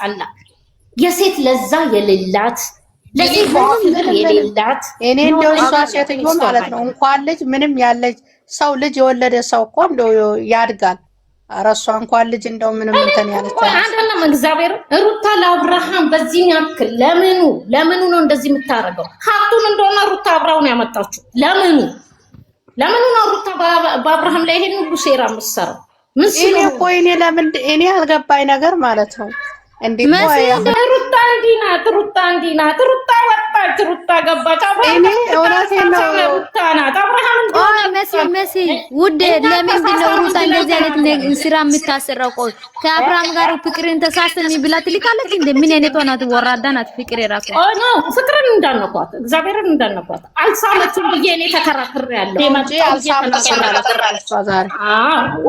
የሚያስጠላ የሴት ለዛ የሌላት ለሴት የሌላት እኔ እንደው እሷ ሴትዮ ማለት ነው እንኳን ልጅ ምንም ያለች ሰው ልጅ የወለደ ሰው እኮ እንደው ያድጋል። ኧረ እሷ እንኳን ልጅ እንደው ምንም እንትን ያለች አይደለም። እግዚአብሔር ሩታ ለአብርሃም በዚህ ያክል ለምኑ ነው እንደዚህ የምታረገው? ሀብቱን እንደሆነ ሩታ አብራውን ያመጣችው ለምኑ ነው ሩታ በአብርሃም ላይ ይሄን ሁሉ ሴራ የምትሰራው? እኔ እኮ እኔ አልገባኝ ነገር ማለት ነው እንዴ ሩታ እንዲህ ናት ሩታ ወጣች ሩታ ገባች እኔ እውነቴን ነው ሩታ ናት አብርሃም መሲ ውድ ለምንድን ነው ሩታ እንደዚህ አይነት ስራ የምታሰራው? ቆይ ከአብርሃም ጋር ፍቅርን ተሳስተኝ ብላ ትልካለች እንዴ? ምን አይነት ሆናት ወራዳ ናት ፍቅር የራሷ ነው። ፍቅርን እንዳነኳት እግዚአብሔርን እንዳነኳት አልሳመችም ብዬ እኔ ተከራክሬያለሁ።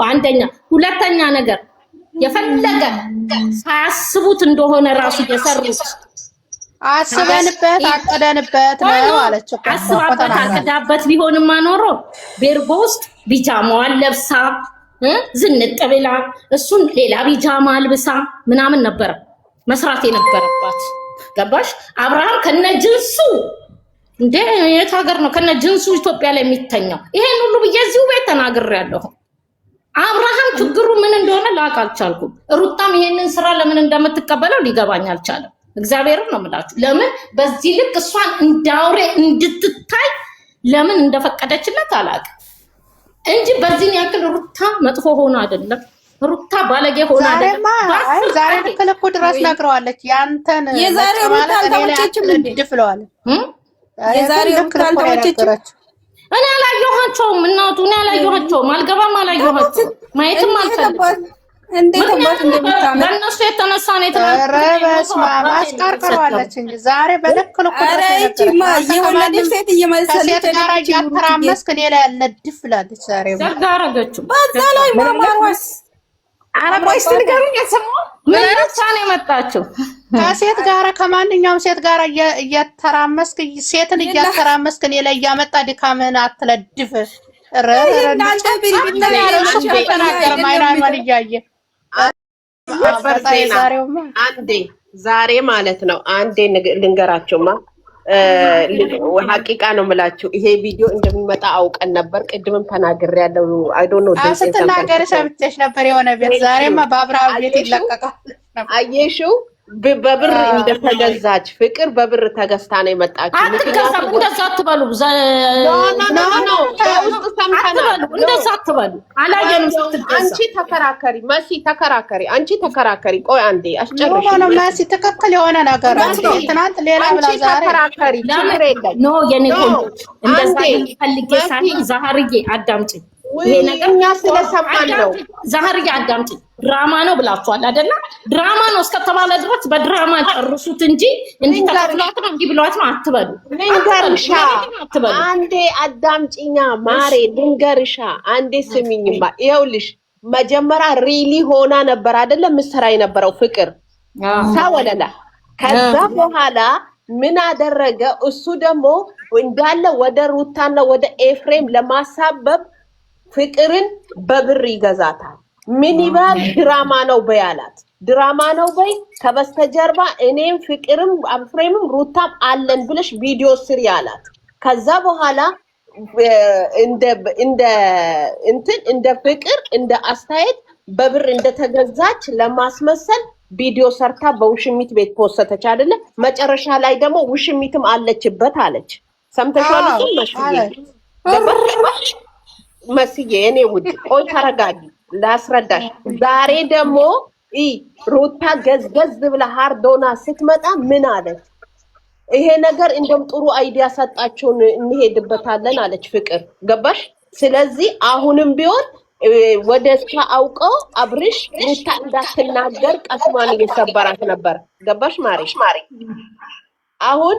አንደኛ ሁለተኛ ነገር የፈለገ ሳያስቡት እንደሆነ ራሱ የሰሩት አስበንበት አቀደንበት ነው አለች እኮ አስባበት አቀዳበት ቢሆንማ ኖሮ ቤርጎ ውስጥ ቢጃማዋን ለብሳ ዝንጥ ብላ እሱን ሌላ ቢጃማ አልብሳ ምናምን ነበር መስራት የነበረባት። ገባሽ? አብርሃም ከነጅንሱ እንደ የት ሀገር ነው ከነጅንሱ ኢትዮጵያ ላይ የሚተኛው? ይሄን ሁሉ በየዚሁ ቤት ተናግሬያለሁ። አብርሃም ችግሩ ምን እንደሆነ ላውቅ አልቻልኩም። ሩታም ይሄንን ስራ ለምን እንደምትቀበለው ሊገባኝ አልቻለም። እግዚአብሔርን ነው የምላችሁ። ለምን በዚህ ልክ እሷን እንዳውሬ እንድትታይ ለምን እንደፈቀደችለት አላውቅም እንጂ በዚህ ያክል ሩታ መጥፎ ሆነ አይደለም። ሩታ ባለጌ ሆነ አይደለም። ዛሬ ልክ ድረስ ነግረዋለች። ያንተን የዛሬው ሩታ አልተመቸችም እንድፍለዋል። የዛሬው ሩታ አልተመቸችም። እኔ አላየኋቸውም እናቱ እኔ አላየኋቸውም። አልገባም አላየኋቸውም። ማየትም አልፈልግም። እንዴት እንደምታመጣ በእነሱ የተነሳ ነው ማስቀርቀሯለች እንጂ ዛሬ በልክ ልኩ የወለደች ሴት እየመሰለች ጋር እያተራመስክ እኔ ላይ ያለድፍ ብላለች። ዛሬ ዘጋረገችው በዛ ላይ ማማርዋስ አረቦይስ ንገሩኝ የሰማው ምን ነው የመጣችው? ከሴት ጋር ከማንኛውም ሴት ጋር እያተራመስክ ሴትን እያተራመስክ እኔ ላይ ያመጣ ድካምን አትለድፍ። አንዴ ዛሬ ማለት ነው አንዴ ልንገራቸውማ ሀቂቃ ነው የምላችሁ። ይሄ ቪዲዮ እንደሚመጣ አውቀን ነበር። ቅድምም ተናግሬያለሁ። አይ ዶንት ኖ ስትናገር ሰምተሽ ነበር የሆነ ቤት ዛሬማ በአብርሃም ቤት ይለቀቃል። አየሽው? በብር እንደተገዛች ፍቅር በብር ተገዝታ ነው የመጣችው። አትገዛም። እንደዛ አትበሉ። እንደዛ አትበሉ። አላየንም ስትገዛ። አንቺ ተከራከሪ መሲ ተከራከሪ። አንቺ ተከራከሪ። ቆይ አንዴ አስጨርሽ። ነው መሲ ትክክል የሆነ ነገር ነው። ትናንት ሌላ ብላ ዛሬ ተከራከሪ። ችግር የለም። ኖ የኔ ቆንጆ እንደዛ ፈልጌ ሳይሆን ዛህርዬ አዳምጪኝ። ይሄ ነገር እኛ ስለሰማን ነው። ዛህርዬ አዳምጪኝ። ድራማ ነው ብላችኋል አይደለ? ድራማ ነው እስከተባለ ድረስ በድራማ ጨርሱት እንጂ እንዲህ ተከፍሏት ነው እንዲህ ብሏት ነው አትበሉ። ልንገርሻ አንዴ አዳምጪኛ ማሬ ልንገርሻ አንዴ ስሚኝማ። ይኸውልሽ መጀመሪያ ሪሊ ሆና ነበር አይደለ? ምሰራ የነበረው ፍቅር ሳወለላ ከዛ በኋላ ምን አደረገ? እሱ ደግሞ እንዳለ ወደ ሩታና ወደ ኤፍሬም ለማሳበብ ፍቅርን በብር ይገዛታል። ምን ይባል ድራማ ነው በያላት። ድራማ ነው በይ ከበስተጀርባ እኔም ፍቅርም ኤፍሬምም ሩታም አለን ብለሽ ቪዲዮ ስሪ ያላት። ከዛ በኋላ እንደ ፍቅር እንደ አስተያየት በብር እንደተገዛች ለማስመሰል ቪዲዮ ሰርታ በውሽሚት ቤት ፖስተች አይደለ? መጨረሻ ላይ ደግሞ ውሽሚትም አለችበት አለች። ሰምተሻል? መስዬ እኔ ውድ ቆይ ተረጋጊ ላስረዳሽ። ዛሬ ደግሞ ሩታ ገዝገዝ ብላ ሃርዶና ስትመጣ ምን አለች? ይሄ ነገር እንደም ጥሩ አይዲያ ሰጣችሁን እንሄድበታለን አለች ፍቅር። ገባሽ? ስለዚህ አሁንም ቢሆን ወደ እሷ አውቀው አብርሽ ሩታ እንዳትናገር ቀስሟን እየሰበራት ነበር። ገባሽ ማሪ? አሁን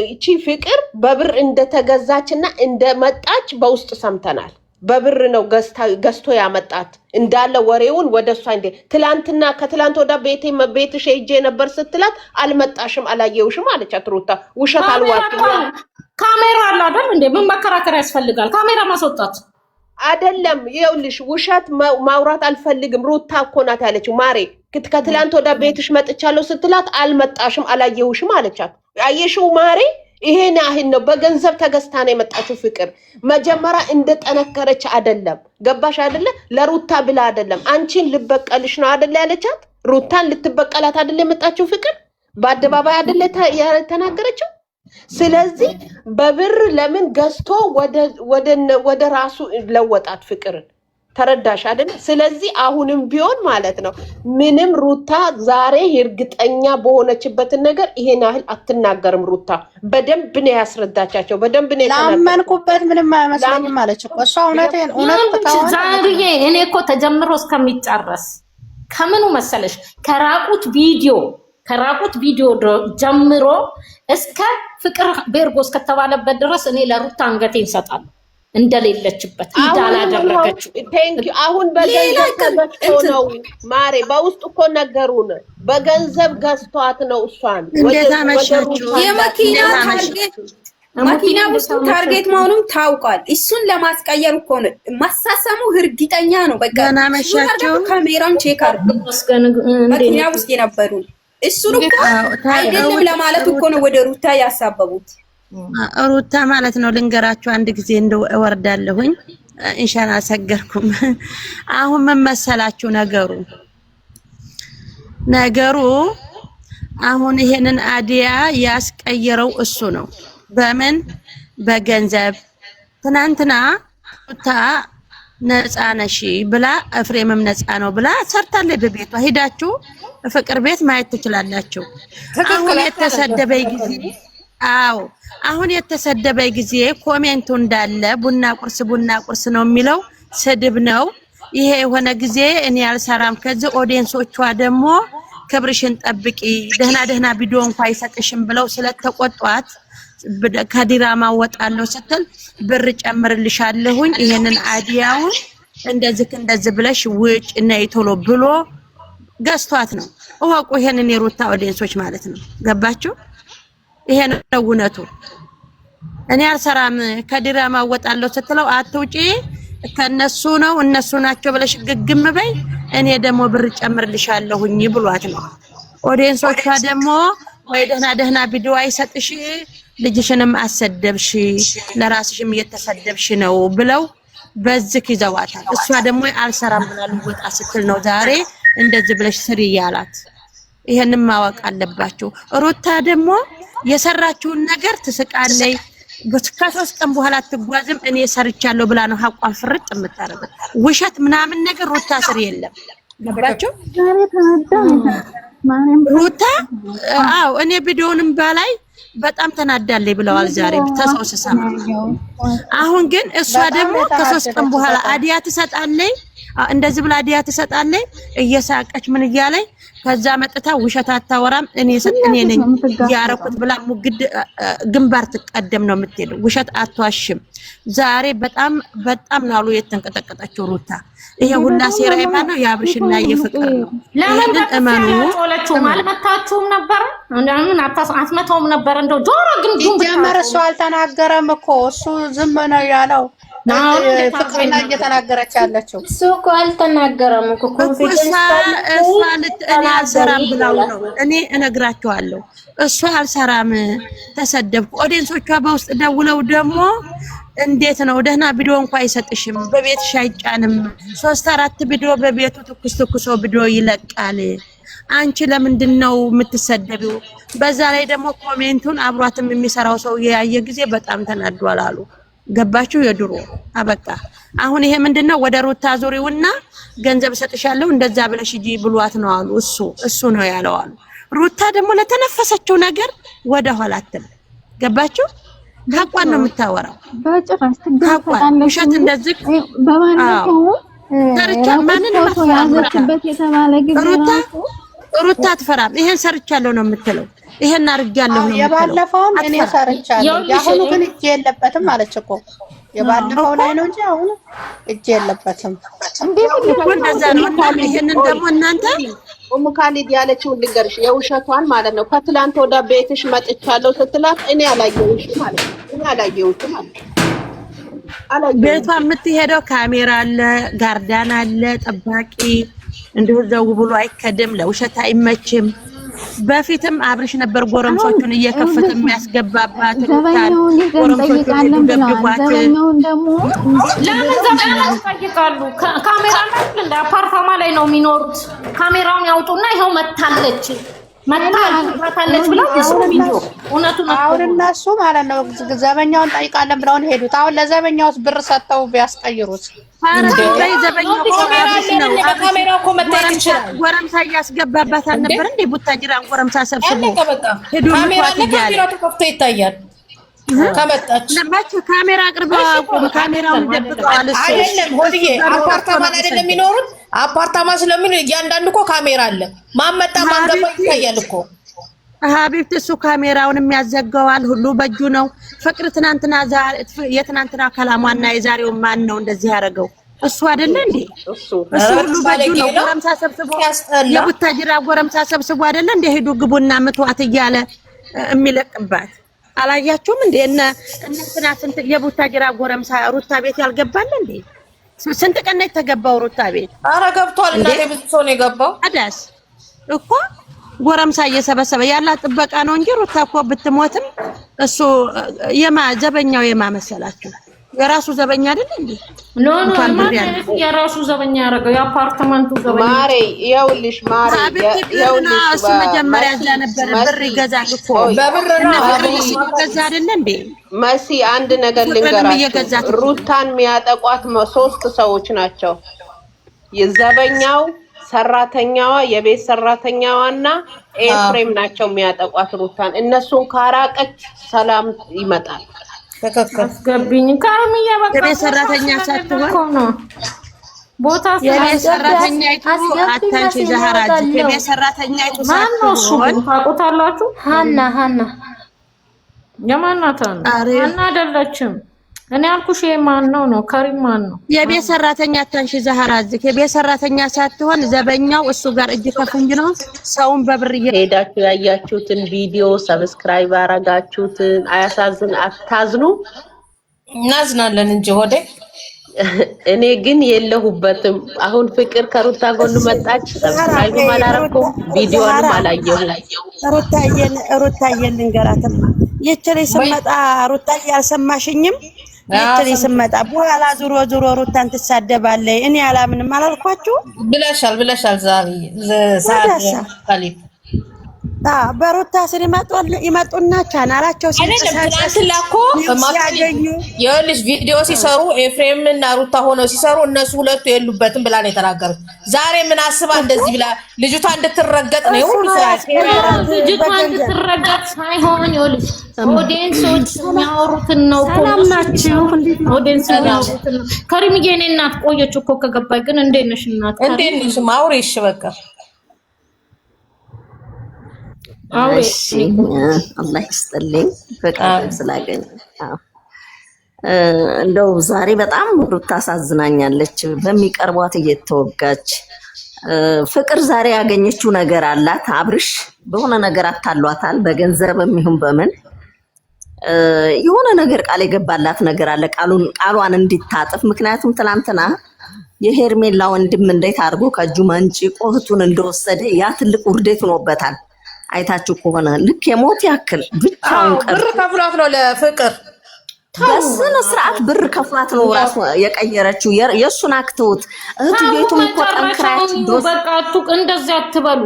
እቺ ፍቅር በብር እንደተገዛችና እንደመጣች በውስጥ ሰምተናል። በብር ነው ገዝቶ ያመጣት እንዳለ ወሬውን ወደሷ እንደ ትላንትና ከትላንት ወደ ቤትሽ ሄጄ ነበር ስትላት አልመጣሽም አላየውሽም አለቻት ሩታ። ውሸት አልዋጥም። ካሜራ አለ አይደል እንዴ? ምን መከራከር ያስፈልጋል? ካሜራ ማስወጣት አይደለም። ይኸውልሽ ውሸት ማውራት አልፈልግም ሩታ እኮ ናት ያለችው ማሬ። ከትላንት ወደ ቤትሽ መጥቻለሁ ስትላት አልመጣሽም አላየውሽም አለቻት። አየሽው ማሬ ይሄን ያህል ነው። በገንዘብ ተገዝታ ነው የመጣችው ፍቅር። መጀመሪያ እንደጠነከረች አይደለም። ገባሽ አይደለ? ለሩታ ብላ አይደለም አንቺን ልበቀልሽ ነው አይደለ ያለቻት። ሩታን ልትበቀላት አይደለ የመጣችው ፍቅር። በአደባባይ አይደለ የተናገረችው። ስለዚህ በብር ለምን ገዝቶ ወደ ራሱ ለወጣት ፍቅርን። ተረዳሽ አይደል? ስለዚህ አሁንም ቢሆን ማለት ነው ምንም ሩታ ዛሬ እርግጠኛ በሆነችበትን ነገር ይሄን ያህል አትናገርም። ሩታ በደንብ ነው ያስረዳቻቸው። በደንብ ነው ላመንኩበት ምንም አይመስለኝም ማለች እኮ እሷ። እውነት ዛሬ እኔ እኮ ተጀምሮ እስከሚጨረስ ከምኑ መሰለሽ ከራቁት ቪዲዮ ጀምሮ እስከ ፍቅር ቤርጎ እስከተባለበት ድረስ እኔ ለሩታ አንገቴን ሰጣለሁ። እንደሌለችበት እንዳላደረገችው አሁን በገንዘብ ገዝቶ ነው ማሬ። በውስጥ እኮ ነገሩን በገንዘብ ገዝቷት ነው እሷን። እንደዛ መሻችሁ መኪና ውስጥ ታርጌት መሆኑን ታውቋል። እሱን ለማስቀየር እኮ ነው ማሳሰሙ እርግጠኛ ነው። በቃ መሻችሁ ካሜራውን ቼክ አድርጉ። መኪና ውስጥ የነበሩ እሱን እኮ አይደለም ለማለት እኮ ነው ወደ ሩታ ያሳበቡት። ሩታ ማለት ነው። ልንገራችሁ አንድ ጊዜ እንደው እወርዳለሁኝ ኢንሻአላህ አሰገርኩም። አሁን ምን መሰላችሁ ነገሩ አሁን ይሄንን አዲያ ያስቀየረው እሱ ነው። በምን በገንዘብ። ትናንትና ሩታ ነፃ ነሽ ብላ ኤፍሬምም ነፃ ነው ብላ ሰርታለች በቤቷ። ሄዳችሁ ፍቅር ቤት ማየት ትችላላችሁ። አሁን የተሰደበይ ጊዜ አሁን የተሰደበይ ጊዜ ኮሜንቱ እንዳለ ቡና ቁርስ ነው የሚለው ስድብ ነው። ይሄ የሆነ ጊዜ እኔ አልሰራም። ከዚህ ኦዲየንሶቿ ደግሞ ክብርሽን ጠብቂ ደህና ቪዲዮ እንኳን አይሰጥሽም ብለው ስለተቆጧት ከዲራማ ወጣለሁ ስትል ብር ጨምርልሻለሁኝ ይሄንን አዲያውን እንደዚህ ብለሽ ውጭ ነይ ቶሎ ብሎ ገዝቷት ነው። እወቁ ይሄንን የሩታ ኦዲየንሶች ማለት ነው። ገባችሁ? ይሄ ነው እውነቱ። እኔ አልሰራም ከዲራማ ወጣለሁ ስትለው አትውጪ ከነሱ ነው እነሱ ናቸው ብለሽ ግግም በይ እኔ ደግሞ ብር ጨምርልሻለሁኝ ብሏት ነው። ኦዲየንሶቿ ደግሞ ወይ ደህና ቪዲዮ አይሰጥሽ ልጅሽንም አሰደብሽ ለራስሽም እየተሰደብሽ ነው ብለው በዝክ ይዘዋታል። እሷ ደግሞ አልሰራም ብላ ልወጣ ስትል ነው ዛሬ እንደዚህ ብለሽ ስሪ ያላት። ይሄንን ማወቅ አለባችሁ። ሩታ ደግሞ የሰራችውን ነገር ትስቃለች። ከ3 ቀን በኋላ አትጓዝም እኔ ሰርቻለሁ ብላ ነው ሐቋን ፍርጥ የምታረገው። ውሸት ምናምን ነገር ሩታ ስር የለም። ገባችሁ? ሩታ እኔ ቪዲዮንም ባላይ በጣም ተናዳለች ብለዋል ዛሬ ተሰው ሰማ። አሁን ግን እሷ ደግሞ ከ3 ቀን በኋላ አዲያ ትሰጣለች። እንደዚህ ብላ አዲያ ትሰጣለች እየሳቀች ምን እያለች ከዛ መጥታ ውሸት አታወራም እኔ ነኝ ያረኩት ብላ ሙግድ ግንባር ትቀደም ነው የምትሄደው። ውሸት አትዋሽም። ዛሬ በጣም ነው የተንቀጠቀጠችው ሩታ። ይሄ ሁላ ሴራ ነው ያብሽና የፍቅር ነው። ለምን እመኑ አልመታችሁም ነበር? እንደምን አትመታውም ነበር? እንደው ጆሮ ግን ጀመረ እሱ አልተናገረም እኮ እሱ ዝም ነው ያለው። ፍቅርና እየተናገረች ያለችው እሱ እኮ አልተናገረም እኮ ኮንፊደንስ እኔ አልሰራም ብላው ነው። እኔ እነግራቸዋለሁ እሱ አልሰራም ተሰደብኩ። ኦዲየንሶቿ በውስጥ ደውለው ደግሞ እንዴት ነው ደህና ቪዲዮ እንኳን አይሰጥሽም በቤትሽ አይጫንም 3-4 ቪዲዮ በቤቱ ትኩስ ቪዲዮ ይለቃል አንቺ ለምንድን ነው የምትሰደቢው? በዛ ላይ ደግሞ ኮሜንቱን አብሯትም የሚሰራው ሰው ያየ ጊዜ በጣም ተናዷል አሉ። ገባችሁ? የድሮ አበቃ። አሁን ይሄ ምንድነው ወደ ሩታ ዙሪውና ገንዘብ ሰጥሻለሁ እንደዛ ብለሽ ሂጂ ብሏት ነው አሉ። እሱ ነው ያለው አሉ። ሩታ ደግሞ ለተነፈሰችው ነገር ወደ ኋላ አትል። ገባችሁ? ሐቋን ነው የምታወራው። በጭራሽ ሐቋን ውሸት እንደዚህ በባለፈው ሰርቻ ማንን ማፈራበት የተባለ ጊዜ ሩታ አትፈራም። ይሄን ሰርቻለሁ ነው የምትለው። ይሄን አርጋለሁ ነው የባለፈውም እኔ ሰርቻለሁ። ያሁኑ ግን እጅ የለበትም አለች እኮ። የባለፈው ላይ ነው እንጂ አሁን እጅ የለበትም። እንዴት እንደዛ ነው? ይሄንን ደግሞ እናንተ ካሊድ ያለችውን ልንገርሽ፣ የውሸቷን ማለት ነው። ከትላንት ወደ ቤትሽ መጥቻለሁ ስትላት እኔ አላየሁሽም ማለት ነው። እኔ አላየሁሽም ማለት ቤቷ የምትሄደው ካሜራ አለ፣ ጋርዳን አለ፣ ጠባቂ እንዲሁ ዘው ብሎ አይከድም፣ ለውሸት አይመችም። በፊትም አብርሽ ነበር ጎረምሶቹን እየከፈተ የሚያስገባባት ዘበኛውን እንጠይቃለን ብለዋል። ዘበኛውን ደግሞ ለምን ዘበኛውን ይጠይቃሉ? ካሜራ ላይ እንደ አፓርታማ ላይ ነው የሚኖሩት። ካሜራውን ያውጡና ይኸው መታለች ብለው እውነቱን አሁን እነሱ ማለት ነው ዘበኛውን እንጠይቃለን ብለውን ሄዱት። አሁን ለዘበኛውስ ብር ሰጥተው ቢያስቀይሩት ጎረምሳ እያስገባባት አልነበር እንዴ? ቡታጅራን ጎረምሳ ሰብስቦ ሄዱ ተከፍቶ ይታያል። ከመጣች ካሜራ አቅርበው አቁም። ካሜራውን ደብቀዋል። እሱ አይደለም ሆድዬ አፓርታማ አይደለም የሚኖሩት። አፓርታማ ስለሚኖር እያንዳንዱ እኮ ካሜራ አለ። ማመጣ ማንገባ ይታያል እኮ ሀቢብት። እሱ ካሜራውን የሚያዘጋዋል ሁሉ በእጁ ነው። ፍቅር ትናንትና የትናንትና ከላሟና የዛሬው ማን ነው እንደዚህ ያደረገው? እሱ አይደለ እንዴ? እሱ ሁሉ በእጁ ነው። ጎረምሳ ሰብስቦ የቡታጅራ ጎረምሳ ሰብስቦ አይደለ እንደ ሄዱ ግቡና ምትዋት እያለ የሚለቅባት አላያችሁም እንዴ? እንትና ስንት የቡታጅራ ጎረምሳ ሩታ ቤት ያልገባል እንዴ? ስንት ቀን ነው የተገባው ሩታ ቤት? ኧረ ገብቷል። እናቴ ብዙ ሰው ነው የገባው። አዳስ እኮ ጎረምሳ እየሰበሰበ ያላ ጥበቃ ነው እንጂ ሩታ እኮ ብትሞትም እሱ ዘበኛው መሰላችሁ? የራሱ ዘበኛ አይደል እንዴ? ኖ የራሱ ዘበኛ ያደረገው የአፓርትመንቱ ዘበኛ ማሬ። ይኸውልሽ ማሬ፣ እሱ መጀመሪያ እዛ ነበር ብር ይገዛል እኮ በብር ነው ይገዛ አይደል እንዴ? መሲ አንድ ነገር ልንገራችሁ፣ ሩታን የሚያጠቋት 3 ሰዎች ናቸው። የዘበኛው፣ ሰራተኛዋ፣ የቤት ሰራተኛዋና ኤፍሬም ናቸው የሚያጠቋት ሩታን። እነሱን ካራቀች ሰላም ይመጣል። አስገብኝ ካርሚያ በቃ የቤት ሰራተኛ ሳትሆን ነው ቦታ የቤት ሰራተኛ አይቱ አታንቺ ዛህራጅ የቤት ሰራተኛ አይቱ ሳትሆን ታውቁታላችሁ። ሀና የማናት ነው? ሀና አይደለችም። እኔ አልኩሽ የማን ነው ከሪም ማን ነው? የቤት ሰራተኛ አታንቺ ዛህራጅ የቤት ሰራተኛ ሳትሆን ዘበኛው እሱ ጋር እጅ ከፍንጅ ነው። ሰውን በብር ሄዳችሁ ያያችሁትን ቪዲዮ ሰብስክራይብ አረጋችሁትን አያሳዝን? አታዝኑ? እናዝናለን እንጂ ሆዴ። እኔ ግን የለሁበትም። አሁን ፍቅር ከሩታ ጎን መጣች። ሰብስክራይብ አላረኩም፣ ቪዲዮንም አላየሁም። ሩታዬን ልንገራትማ የቸሬ ስመጣ ሩታዬ አልሰማሽኝም? የቸሬ ስመጣ በኋላ ዙሮ ሩታን ትሳደባለች። እኔ አላምንም አላልኳችሁ? ብለሻል ዛሬ ካሊፍ በሩታ ስር ይመጡና ቻናላቸው ሲላኮ ይኸውልሽ ቪዲዮ ሲሰሩ ኤፍሬም እና ሩታ ሆነው ሲሰሩ እነሱ ሁለቱ የሉበትም ብላ ነው የተናገሩት። ዛሬ ምን አስባ እንደዚህ ብላ ልጅቷ እንድትረገጥ ነው ሁሉ ስራ። ልጅቷ እንድትረገጥ ሳይሆን ይኸውልሽ ኦዲየንሶች የሚያወሩትን ነው። ሰላም ናችሁ? ኦዲየንስ የሚያወሩትን ነው። ከሪምዬ እኔ እናት ቆየች እኮ ከገባኝ። ግን እንዴት ነሽ እናት? እንዴት ነሽ? ማውሪሽ በቃ አላህ ይስጥልኝ ፍቅር ስላገኘ። እንደው ዛሬ በጣም ሩታ ታሳዝናኛለች። በሚቀርቧት እየተወጋች ፍቅር ዛሬ ያገኘችው ነገር አላት። አብርሽ በሆነ ነገር አታሏታል፣ በገንዘብም ይሁን በምን የሆነ ነገር ቃል የገባላት ነገር አለ፣ ቃሏን እንዲታጠፍ። ምክንያቱም ትናንትና የሄርሜላ ወንድም እንዴት አድርጎ ከእጁ መንጭቆ እህቱን እንደወሰደ ያ ትልቅ ውርደት ሆኖበታል። አይታችሁ ከሆነ ልክ የሞት ያክል ብቻውን ብር ከፍሏት ነው ለፍቅር በስነ ስርዓት ብር ከፍሏት ነው ራሱ የቀየረችው። የሱን አክተውት እህቱ ቤቱም እኮ ጠንክራች ዶስ በቃ አትቁ፣ እንደዚህ አትበሉ።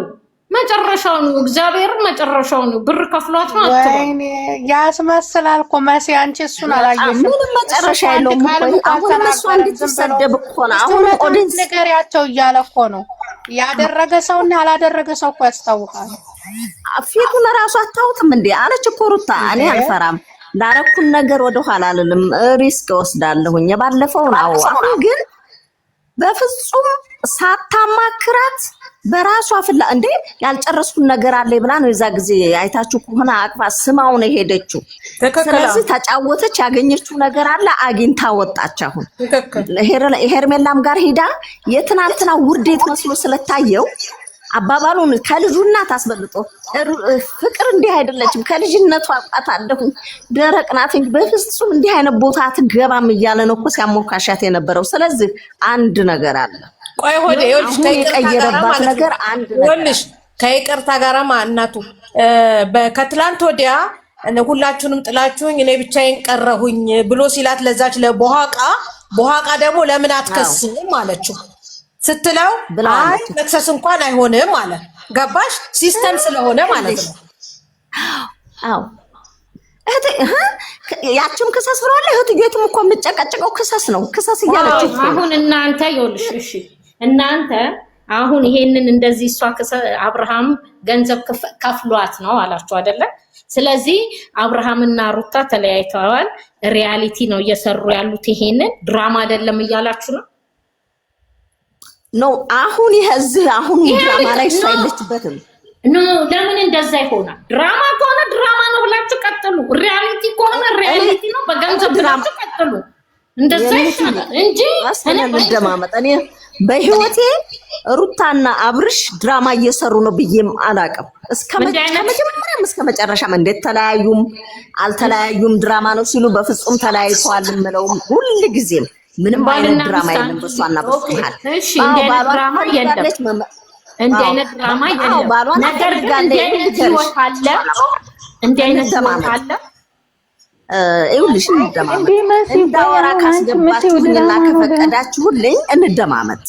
መጨረሻው ነው እግዚአብሔር መጨረሻው ነው። ብር ከፍሏት ነው አትበሉ። ወይኔ ያስመስላል እኮ መሲ፣ አንቺ እሱን አላየሽም። ምንም መጨረሻ የለውም እኮ አሁን እሱ እንድትሰደብ እኮ ነው። አሁን ኦዲንስ ንገሪያቸው እያለ እኮ ነው። ያደረገ ሰውና ያላደረገ ሰው እኮ ያስታውቃል። ፊቱን ራሱ አታውትም እንዴ አለች እኮ ሩታ። እኔ አልፈራም፣ ላረኩን ነገር ወደ ኋላ አልልም፣ ሪስክ ወስዳለሁኝ። የባለፈው ነው። አሁን ግን በፍጹም ሳታማክራት በራሷ ፍላ እንዴ ያልጨረስኩን ነገር አለ ብላ ነው የዛ ጊዜ አይታችሁ ከሆነ አቅፋ ስማው ነው ሄደችው። ስለዚህ ተጫወተች፣ ያገኘችው ነገር አለ አግኝታ ወጣች። አሁን ሄርሜላም ጋር ሄዳ የትናንትና ውርዴት መስሎ ስለታየው አባባሉን ከልጁ እናት አስበልጦ ፍቅር እንዲህ አይደለችም፣ ከልጅነቷ አውቃታለሁ፣ ደረቅ ናት እንጂ በፍጹም እንዲህ አይነት ቦታ አትገባም እያለ ነው እኮ ሲያሞካሻት የነበረው። ስለዚህ አንድ ነገር አለ ቆይ ሆዴ ይኸውልሽ የቀየረባት ነገር አንድ ነገር ይኸውልሽ ከይቅርታ ጋራማ እናቱ ከትላንት ወዲያ ሁላችሁንም ጥላችሁኝ እኔ ብቻዬን ቀረሁኝ ብሎ ሲላት ለዛች ለቦሃቃ ደግሞ ለምን አትከስም አለችው ስትለው አይ መክሰስ እንኳን አይሆንም አለ። ገባሽ? ሲስተም ስለሆነ ማለት ነው። አዎ ያችም ክሰስ ብለዋል። እህትዬቱም እኮ የምጨቀጭቀው ክሰስ ነው። ክሰስ እያለች አሁን እናንተ ይኸውልሽ፣ እሺ እናንተ አሁን ይሄንን እንደዚህ እሷ አብርሃም ገንዘብ ከፍሏት ነው አላችሁ አይደለ? ስለዚህ አብርሃምና ሩታ ተለያይተዋል። ሪያሊቲ ነው እየሰሩ ያሉት። ይሄንን ድራማ አይደለም እያላችሁ ነው አሁን ይሄዚህ አሁን ድራማ ላይ ሳይልችበትም ለምን እንደዛ ይሆናል? ድራማ ከሆነ ድራማ ነው ብላችሁ ቀጥሉ። ሪያሊቲ ከሆነ ሪያሊቲ ነው በገንዘብ ብላችሁ ቀጥሉ። እንደዛ ይሻላል እንጂ እንደማመጥ እኔ በህይወቴ ሩታና አብርሽ ድራማ እየሰሩ ነው ብዬም አላውቅም። እስከመጀመሪያም እስከመጨረሻም እንዴት ተለያዩም አልተለያዩም ድራማ ነው ሲሉ በፍጹም ተለያይተዋል ምለው ሁሉ ጊዜም ምንም አይነት ድራማ የለም በሷና በሷል። እሺ እንደ ድራማ የለም እንደ አይነት ድራማ የለም። ነገር ግን እንደ አይነት ህይወት አለ፣ እንደ አይነት ህይወት አለ። ይኸውልሽ እንዳወራ ካስገባችሁኝና ከፈቀዳችሁልኝ እንደማመጥ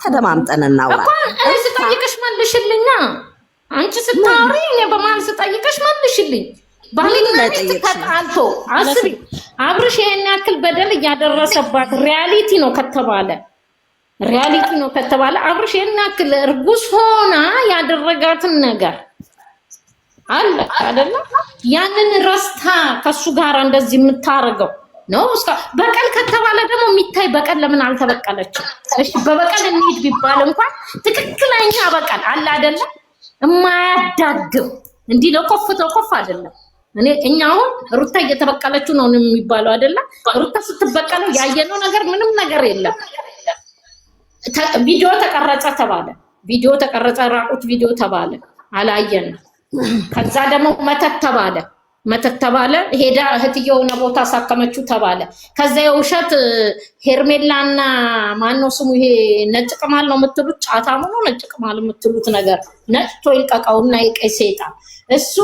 ተደማምጠን እናውራ። እኔ ስጠይቅሽ መልሽልኛ። አንቺ ስታወሪ እኔ በማል ስጠይቅሽ መልሽልኝ። ባልና ሚስት ተጣልቶ አስቢ፣ አብርሽ ይሄን ያክል በደል እያደረሰባት ሪያሊቲ ነው ከተባለ አብርሽ ይሄን ያክል እርጉዝ ሆና ያደረጋትን ነገር አለ አይደለ? ያንን ረስታ ከሱ ጋር እንደዚህ የምታረገው ነው። በቀል ከተባለ ደግሞ የሚታይ በቀል ለምን አልተበቀለችም? እሺ በበቀል እንሂድ ቢባል እንኳን ትክክለኛ በቀል አለ አይደለ? የማያዳግም እንዲህ ለቆፍ አይደለም። እኛ አሁን ሩታ እየተበቀለችው ነው የሚባለው አይደለ? ሩታ ስትበቀለው ያየነው ነገር ምንም ነገር የለም። ቪዲዮ ተቀረጸ ተባለ፣ ቪዲዮ ተቀረጸ፣ ራቁት ቪዲዮ ተባለ፣ አላየንም። ከዛ ደግሞ መተት ተባለ፣ ሄዳ እህትየው የሆነ ቦታ ሳከመችው ተባለ። ከዛ የውሸት ሄርሜላና ማነው ስሙ ይሄ ነጭ ቅማል ነው የምትሉት ጫታሙ ነው ነጭ ቅማል የምትሉት ነገር ነጭቶ ይልቀቀውና የቀይ ሰይጣን እሱ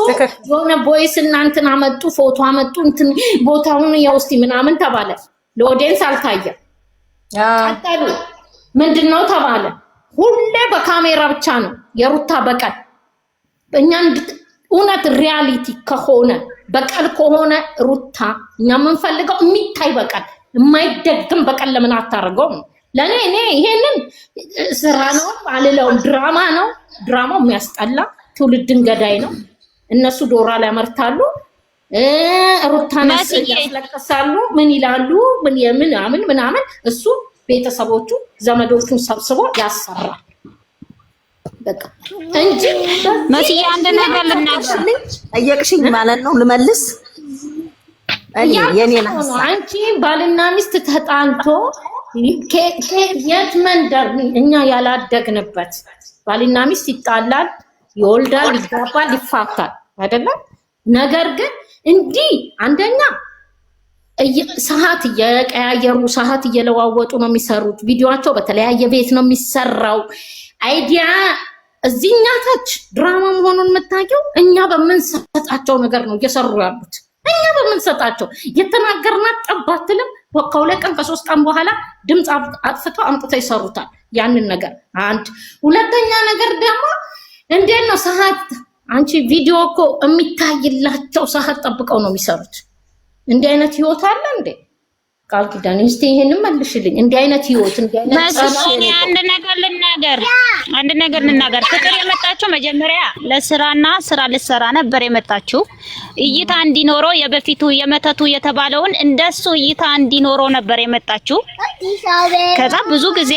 የሆነ ቦይስ እናንተን አመጡ፣ ፎቶ አመጡ፣ እንትን ቦታውን የውስቲ ምናምን ተባለ። ለኦዲየንስ አልታየም። ቀጠሉ ምንድነው ተባለ። ሁሌ በካሜራ ብቻ ነው የሩታ በቀል። እኛ እውነት ሪያሊቲ ከሆነ በቀል ከሆነ ሩታ እኛ የምንፈልገው የሚታይ በቀል፣ የማይደግም በቀል ለምን አታረገው ነው ለኔ። ይሄንን ስራ ነው አልለውም፣ ድራማ ነው። ድራማው የሚያስጠላ ትውልድን ገዳይ ነው። እነሱ ዶራ ላይ ያመርታሉ፣ ሩታን ያስለቅሳሉ፣ ምን ይላሉ፣ ምናምን እሱ ቤተሰቦቹ ዘመዶቹን ሰብስቦ ያሰራል። በቃ እንጂ መስዬ አንድ ነገር ልናገርልኝ ጠየቅሽኝ ማለት ነው ልመልስ። የኔን ሀሳብ አንቺ ባልና ሚስት ተጣልቶ የት መንደር እኛ ያላደግንበት ባልና ሚስት ይጣላል፣ ይወልዳል፣ ይጋባል፣ ይፋታል አይደለም። ነገር ግን እንዲህ አንደኛ ሰዓት እየቀያየሩ ሰዓት እየለዋወጡ ነው የሚሰሩት። ቪዲዮአቸው በተለያየ ቤት ነው የሚሰራው። አይዲያ እዚህኛ ታች ድራማ መሆኑን የምታየው እኛ በምንሰጣቸው ነገር ነው እየሰሩ ያሉት። እኛ በምንሰጣቸው የተናገርናት ጠባትልም ከሁለት ቀን ከሶስት ቀን በኋላ ድምፅ አጥፍተው አምጥተው ይሰሩታል ያንን ነገር። አንድ ሁለተኛ ነገር ደግሞ እንዴት ነው ሰዓት አንቺ ቪዲዮ እኮ የሚታይላቸው ሰዓት ጠብቀው ነው የሚሰሩት። እንዲህ አይነት ህይወት አለ እንዴ? ቃል ኪዳን እስቲ ይሄንን መልሽልኝ። እንዲህ አይነት ህይወት እንዲህ አይነት አንድ ነገር ልናገር። ፍቅር የመጣችው መጀመሪያ ለስራና ስራ ልትሰራ ነበር የመጣችው። እይታ እንዲኖረው የበፊቱ የመተቱ የተባለውን እንደሱ እይታ እንዲኖረው ነበር የመጣችው። ከዛ ብዙ ጊዜ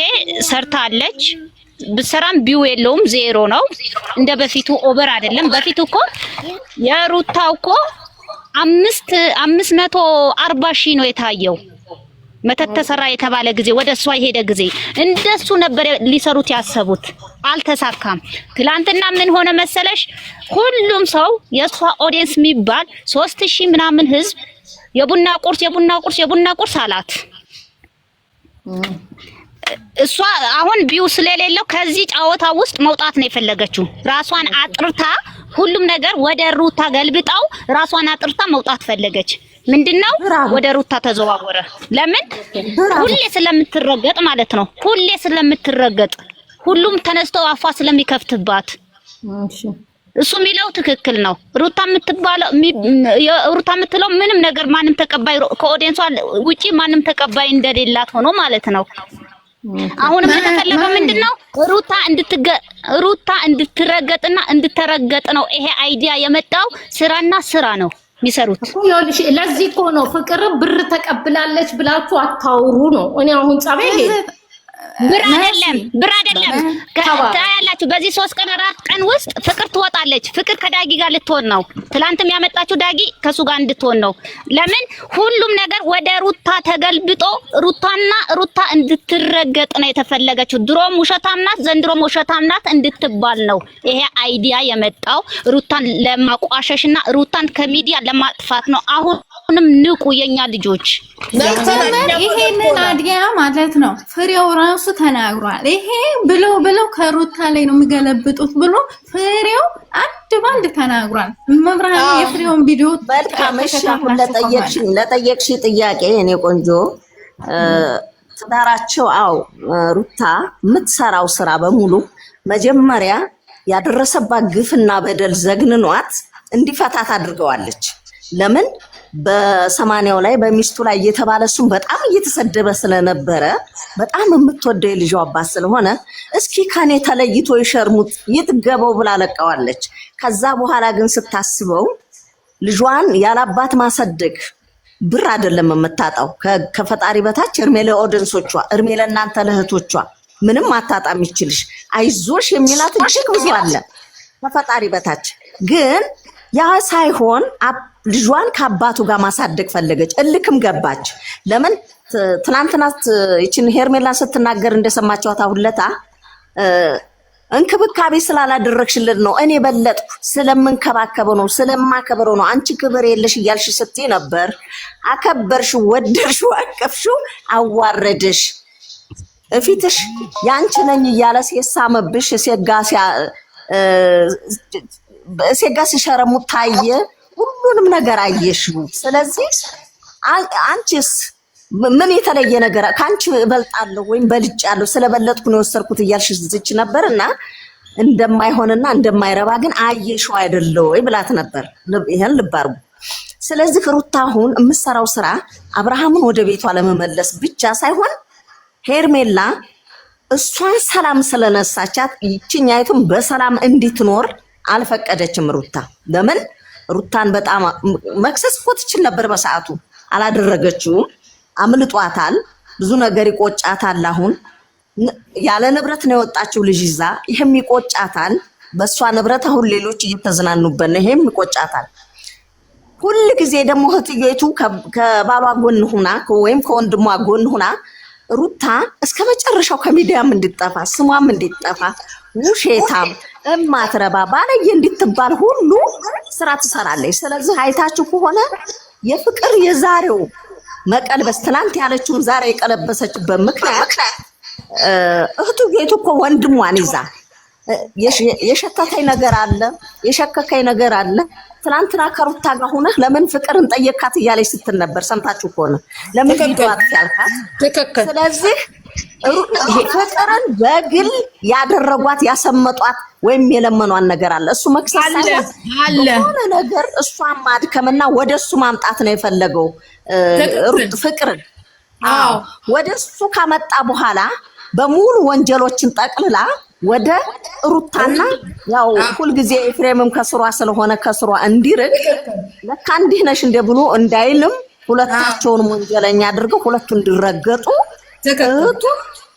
ሰርታለች። ብሰራም ቢው የለውም ዜሮ ነው። እንደ በፊቱ ኦቨር አይደለም። በፊቱ እኮ የሩታው እኮ 540 ሺህ ነው የታየው። መተት ተሰራ የተባለ ጊዜ ወደ እሷ የሄደ ጊዜ እንደሱ ነበር ሊሰሩት ያሰቡት፣ አልተሳካም። ትላንትና ምን ሆነ መሰለሽ? ሁሉም ሰው የእሷ ኦዲየንስ የሚባል 3000 ምናምን ህዝብ የቡና ቁርስ አላት። እሷ አሁን ቢው ስለሌለው ከዚህ ጫወታ ውስጥ መውጣት ነው የፈለገችው። ራሷን አጥርታ ሁሉም ነገር ወደ ሩታ ገልብጣው ራሷን አጥርታ መውጣት ፈለገች። ምንድነው ወደ ሩታ ተዘዋወረ። ለምን? ሁሌ ስለምትረገጥ ማለት ነው። ሁሌ ስለምትረገጥ ሁሉም ተነስተው አፏ ስለሚከፍትባት። እሱ የሚለው ትክክል ነው። ሩታ የምትለው ምንም ነገር ማንም ተቀባይ ከኦዲየንሷ ውጪ ማንም ተቀባይ እንደሌላት ሆኖ ማለት ነው። አሁንም የተፈለገው ምንድነው ሩታ እንድትረገጥና እንድትረገጥ ነው። ይሄ አይዲያ የመጣው ስራና ስራ ነው የሚሰሩት። ለዚህ እኮ ነው ፍቅር ብር ተቀብላለች ብላችሁ አታውሩ ነው። እኔ አሁን ጻቤ ብር አይደለም ታያላችሁ። በዚህ 3 ቀን 4 ቀን ውስጥ ፍቅር ትወጣለች። ፍቅር ከዳጊ ጋር ልትሆን ነው። ትላንትም ያመጣችሁ ዳጊ ከሱ ጋር እንድትሆን ነው። ለምን? ሁሉም ነገር ወደ ሩታ ተገልብጦ ሩታ እንድትረገጥ ነው የተፈለገችው። ድሮም ውሸታም ናት፣ ዘንድሮም ውሸታም ናት እንድትባል ነው ይሄ አይዲያ የመጣው። ሩታን ለማቋሸሽና ሩታን ከሚዲያ ለማጥፋት ነው። አሁንም ንቁ የኛ ልጆች። ይሄንን አዲያ ማለት ነው ፍሬው ራሱ ተናግሯል። ይሄ ብለው ከሩታ ላይ ነው የሚገለብጡት ብሎ ፍሬው አንድ ባንድ ተናግሯል። መብራን የፍሬውን ቪዲዮ መልካምሽ ለጠየቅሽ ጥያቄ እኔ ቆንጆ ትዳራቸው ሩታ የምትሰራው ስራ በሙሉ መጀመሪያ ያደረሰባት ግፍና በደል ዘግንኗት እንዲፈታት አድርገዋለች። ለምን? በ80ው ላይ በሚስቱ ላይ እየተባለ እሱም በጣም እየተሰደበ ስለነበረ በጣም የምትወደው የልጇ አባት ስለሆነ እስኪ ከኔ ተለይቶ ይሸርሙት ይጥገበው ብላ ለቀዋለች። ከዛ በኋላ ግን ስታስበው ልጇን ያላባት ማሰደግ ብር አይደለም የምታጣው ከፈጣሪ በታች እርሜ ለኦዲየንሶቿ እርሜ ለእናንተ ለእህቶቿ ምንም አታጣም። ይችልሽ አይዞሽ የሚላት እጅግ ብዙ አለ ከፈጣሪ በታች። ግን ያ ሳይሆን ልጇን ከአባቱ ጋር ማሳደግ ፈለገች። እልክም ገባች። ለምን? ትናንትና ይችን ሄርሜላን ስትናገር እንደሰማችኋት አሁንለታ እንክብካቤ ስላላደረግሽልን ነው፣ እኔ በለጥኩ ስለምንከባከበው ነው ስለማከበረው ነው፣ አንቺ ክብር የለሽ እያልሽ ስትይ ነበር። አከበርሽው፣ ወደድሽው፣ አቀፍሽው፣ አዋረድሽ። እፊትሽ ያንቺ ነኝ እያለ ሲሳመብሽ ሴጋ ሲሸረሙት ታየ። ሁሉንም ነገር አየሽው። ስለዚህ አንቺስ ምን የተለየ ነገር ካንቺ እበልጣለሁ ወይም በልጫለሁ ስለበለጥኩ ነው የወሰድኩት እያልሽ ዝች ነበርና እንደማይሆንና እንደማይረባ ግን አየሽው አይደለው ወይ ብላት ነበር። ይሄን ልብ አድርጉ። ስለዚህ ሩታ አሁን የምትሰራው ስራ አብርሃምን ወደ ቤቷ ለመመለስ ብቻ ሳይሆን ሄርሜላ እሷን ሰላም ስለነሳቻት ይችኛይቱም በሰላም እንድትኖር አልፈቀደችም ሩታ። ለምን? ሩታን በጣም መክሰስ እኮ ትችል ነበር በሰዓቱ፣ አላደረገችውም። አምልጧታል። ብዙ ነገር ይቆጫታል። አሁን ያለ ንብረት ነው የወጣችው ልጅ ይዛ፣ ይሄም ይቆጫታል። በሷ ንብረት አሁን ሌሎች እየተዝናኑበት ነው፣ ይሄም ይቆጫታል። ሁል ጊዜ ደግሞ እህትየቱ ከባሏ ጎን ሆና ወይም ከወንድሟ ጎን ሆና ሩታ እስከ መጨረሻው ከሚዲያም እንድትጠፋ ስሟም እንድትጠፋ ውሸታም እማትረባ ባለየ እንድትባል ሁሉ ስራ ትሰራለች። ስለዚህ አይታችሁ ከሆነ የፍቅር የዛሬው መቀልበስ ትናንት ያለችውን ዛሬ የቀለበሰችበት ምክንያት እህትየቱ እኮ ወንድሟን ይዛ የሸከከኝ ነገር አለ የሸከከኝ ነገር አለ። ትናንትና ከሩታ ጋር ሆነህ ለምን ፍቅርን ጠየካት እያለች ስትል ነበር። ሰምታችሁ ከሆነ ለምን ቪዲዮዋት ያልካት ትክክል። ስለዚህ ፍቅርን በግል ያደረጓት ያሰመጧት ወይም የለመኗን ነገር አለ። እሱ መክሰስ አለ ሆነ ነገር እሷን ማድከምና ወደሱ ማምጣት ነው የፈለገው ፍቅርን። ወደሱ ካመጣ በኋላ በሙሉ ወንጀሎችን ጠቅልላ ወደ ሩታና ያው ሁልጊዜ ኤፍሬምም ከስሯ ስለሆነ ከስሯ እንዲርቅ ለካ እንዲህ ነሽ እንደ ብሎ እንዳይልም ሁለታቸውን ወንጀለኛ አድርገው ሁለቱ እንዲረገጡ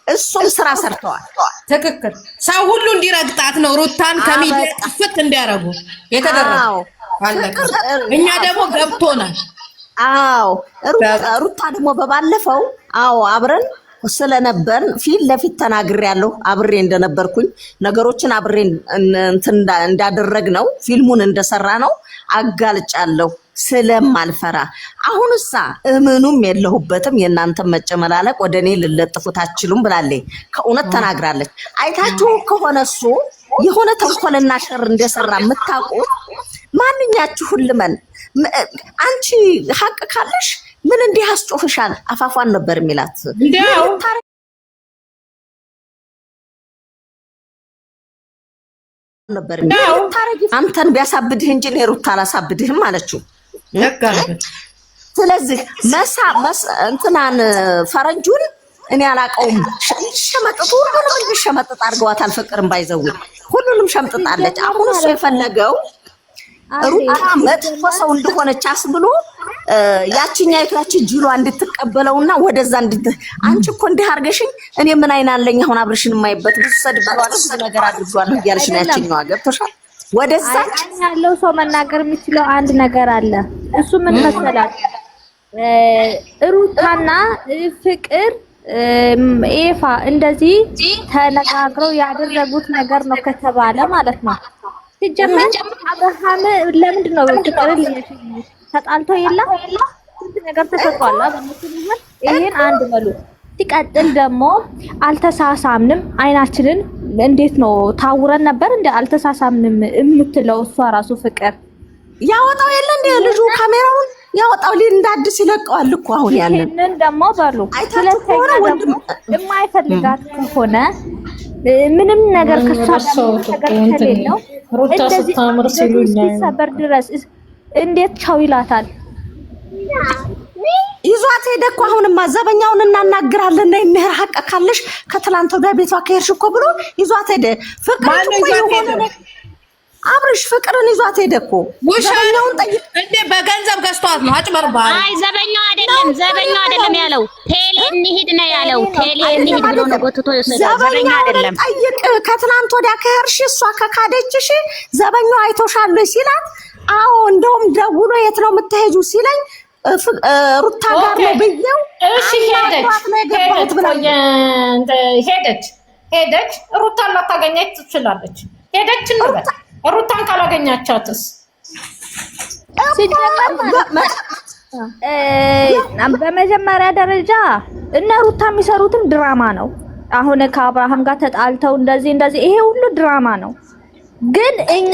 እሱም ስራ ሰርተዋል። ትክክል። ሰው ሁሉ እንዲረግጣት ነው ሩታን ከሚዲያ ጥፍት እንዲያረጉ የተደረገው። እኛ ደግሞ ገብቶናል። ሩታ ደግሞ በባለፈው አብረን ስለነበር ፊት ለፊት ተናግሬያለሁ። አብሬ እንደነበርኩኝ ነገሮችን አብሬ እንዳደረግ ነው ፊልሙን እንደሰራ ነው አጋልጫለሁ። ስለማልፈራ አሁንሳ እምኑም የለሁበትም የእናንተ መጨመላለቅ ወደኔ ልለጥፉት አትችሉም ብላለች። ከእውነት ተናግራለች። አይታችሁ ከሆነ እሱ የሆነ ተንኮልና ሸር እንደሰራ የምታውቁት ማንኛችሁን ልመን አንቺ ሀቅ ካለሽ ምን እንዲህ አስጮፍሻል? አፋፏን ነበር የሚላት ነበር አንተን ቢያሳብድህ እንጂ እኔ ሩታ አላሳብድህም አለችው። ስለዚህ እንትናን ፈረንጁን እኔ አላውቀውም። ሸመጥጡ ሁሉንም ሸመጥጥ አድርገዋታል። ፍቅርም ባይዘው ሁሉንም ሸምጥጣለች። አሁን እሱ የፈለገው ሩታ መጥፎ ሰው እንደሆነች አስብሎ ያቺኛይቱ ያቺ ጅሏ እንድትቀበለውና ወደዛ አንቺ እኮ እንዲህ አድርገሽኝ እኔ ምን አይና አለኝ አሁን አብርሽን የማይበት ብዙ ሰድባለሁ ብዙ ነገር አድርጓለሁ እያልሽ ነው ያቺኛዋ ገብቶሻል። ወደዛ ያለው ሰው መናገር የሚችለው አንድ ነገር አለ። እሱ ምን መሰላት ሩታና ፍቅር ኤፋ እንደዚህ ተነጋግረው ያደረጉት ነገር ነው ከተባለ ማለት ነው። ሲጀመር አብርሃም ለምንድን ነው ፍቅርን ተጣልተው የለም ስንት ነገር ተፈጥሯል። በመሰለኝ ይሄን አንድ በሉ። ሲቀጥል ደግሞ አልተሳሳምንም። አይናችንን እንዴት ነው ታውረን ነበር እንደ አልተሳሳምንም የምትለው እሷ ራሱ ፍቅር ያወጣው የለ እንደ ልጁ ካሜራውን ያወጣው እንዳድስ ይለቀዋል እኮ አሁን ያንን ደግሞ በሉ። ስለዚህ ደግሞ የማይፈልጋት ከሆነ ምንም ነገር ከሷ ነገር ከሌለው ሩታ ስታምር ሲሉኝ ሰበር ድረስ እንዴት ቻው ይላታል? ይዟት ሄደ እኮ አሁንማ ዘበኛውን እናናግራለን እና ይሄ ሀቅ ካለሽ ከትላንት ወደ ቤቷ ከሄድሽ እኮ ብሎ ይዟት ሄደ። ፍቅር እኮ አብርሽ ፍቅርን ይዟት ሄደ እኮ ዘበኛውን ጠይቅ እንዴ በገንዘብ ገዝቷት ነው አጭበርባሪ። አይ ዘበኛው አይደለም ያለው ቴሌ እንሂድ ነው ያለው። ቴሌ እንሂድ ብሎ ነው ጎትቶ የወሰደው። ዘበኛ አይደለም ጠይቅ። ከትላንት ወዲያ ከሄድሽ እሷ ከካደችሽ ዘበኛው አይቶሻል ሲላት አዎ እንደውም ደውሎ የት ነው የምትሄጂው ሲለኝ ሩታ ጋር ነው ብየው። እሺ ሄደች ሩታን ላታገኘች ትችላለች። ሄደች እንበል ሩታን ካላገኛቻትስ በመጀመሪያ ደረጃ እነ ሩታ የሚሰሩትም ድራማ ነው። አሁን ከአብርሃም ጋር ተጣልተው እንደዚህ ይሄ ሁሉ ድራማ ነው። ግን እኛ